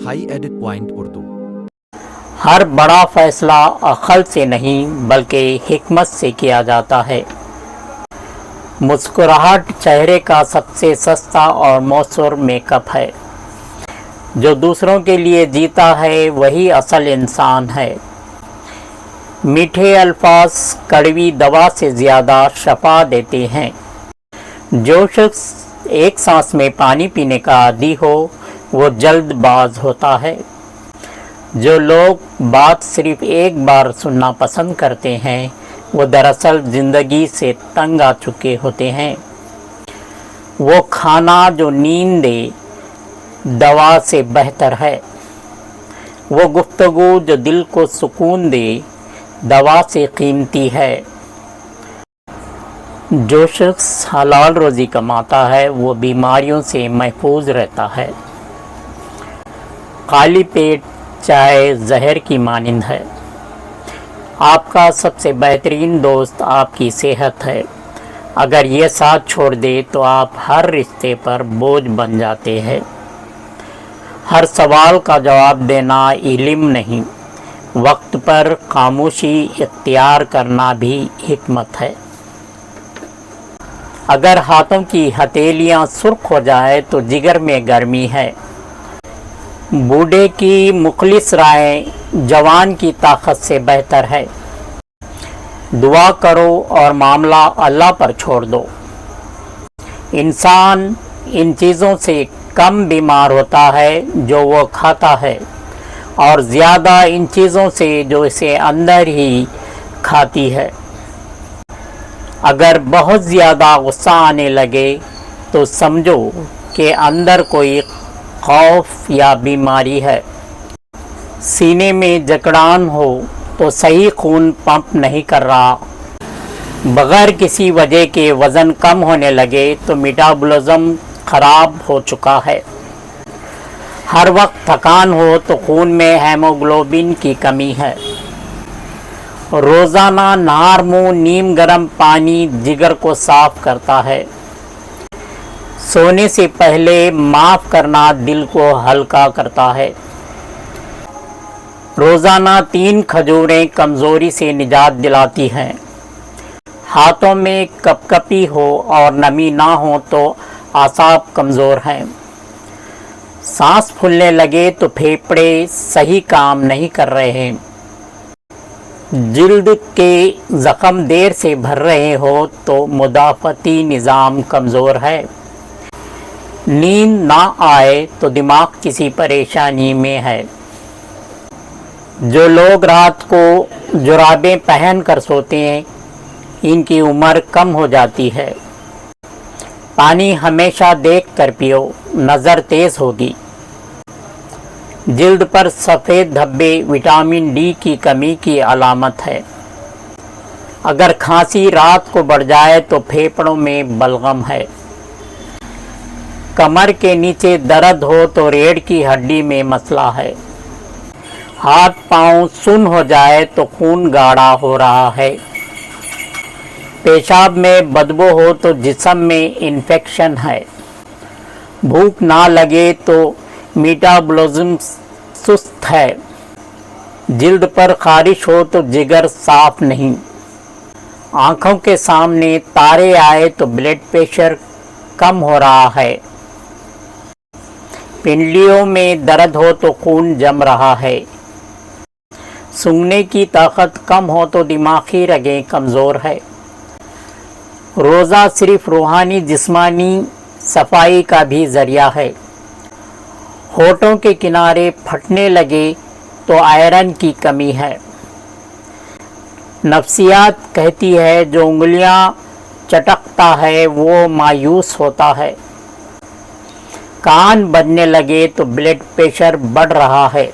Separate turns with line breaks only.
High edit point Urdu.
हर बड़ा फैसला अक्ल से नहीं बल्कि हिकमत से किया जाता है। मुस्कुराहट चेहरे का सबसे सस्ता और मौसूर मेकअप है। जो दूसरों के लिए जीता है वही असल इंसान है। मीठे अल्फाज कड़वी दवा से ज़्यादा शफा देते हैं। जो शख्स एक सांस में पानी पीने का आदी हो वो जल्दबाज होता है। जो लोग बात सिर्फ एक बार सुनना पसंद करते हैं वो दरअसल ज़िंदगी से तंग आ चुके होते हैं। वो खाना जो नींद दे दवा से बेहतर है। वो गुफ्तगू जो दिल को सुकून दे दवा से कीमती है। जो शख्स हलाल रोज़ी कमाता है वो बीमारियों से महफूज रहता है। खाली पेट चाय जहर की मानिंद है। आपका सबसे बेहतरीन दोस्त आपकी सेहत है। अगर ये साथ छोड़ दे तो आप हर रिश्ते पर बोझ बन जाते हैं। हर सवाल का जवाब देना इल्म नहीं, वक्त पर खामोशी इख्तियार करना भी हिकमत है। अगर हाथों की हथेलियाँ सुर्ख हो जाए तो जिगर में गर्मी है। बूढ़े की मुखलिस राय जवान की ताकत से बेहतर है। दुआ करो और मामला अल्लाह पर छोड़ दो। इंसान इन चीज़ों से कम बीमार होता है जो वो खाता है और ज़्यादा इन चीज़ों से जो इसे अंदर ही खाती है। अगर बहुत ज़्यादा गुस्सा आने लगे तो समझो कि अंदर कोई खौफ या बीमारी है। सीने में जकड़ान हो तो सही खून पंप नहीं कर रहा। बग़ैर किसी वजह के वज़न कम होने लगे तो मेटाबॉलिज्म ख़राब हो चुका है। हर वक्त थकान हो तो खून में हेमोग्लोबिन की कमी है। रोज़ाना नहर मुँह नीम गर्म पानी जिगर को साफ़ करता है। सोने से पहले माफ़ करना दिल को हल्का करता है। रोज़ाना 3 खजूरें कमज़ोरी से निजात दिलाती हैं। हाथों में कपकपी हो और नमी ना हो तो आसाब कमज़ोर हैं। सांस फूलने लगे तो फेफड़े सही काम नहीं कर रहे हैं। जिल्द के ज़ख्म देर से भर रहे हो तो मुदाफ़ती निज़ाम कमज़ोर है। नींद ना आए तो दिमाग किसी परेशानी में है। जो लोग रात को जुराबें पहन कर सोते हैं इनकी उम्र कम हो जाती है। पानी हमेशा देख कर पियो, नज़र तेज़ होगी। जिल्द पर सफ़ेद धब्बे विटामिन डी की कमी की अलामत है। अगर खांसी रात को बढ़ जाए तो फेफड़ों में बलगम है। कमर के नीचे दर्द हो तो रीढ़ की हड्डी में मसला है। हाथ पांव सुन्न हो जाए तो खून गाढ़ा हो रहा है। पेशाब में बदबू हो तो जिस्म में इन्फेक्शन है। भूख ना लगे तो मेटाबॉलिज्म सुस्त है। जिल्द पर खारिश हो तो जिगर साफ नहीं। आँखों के सामने तारे आए तो ब्लड प्रेशर कम हो रहा है। पिंडलियों में दर्द हो तो खून जम रहा है। सूंघने की ताकत कम हो तो दिमागी रगें कमज़ोर है। रोज़ा सिर्फ रूहानी जिस्मानी सफाई का भी ज़रिया है। होठों के किनारे फटने लगे तो आयरन की कमी है। नफ्सियात कहती है जो उंगलियां चटकता है वो मायूस होता है। कान बजने लगे तो ब्लड प्रेशर बढ़ रहा है।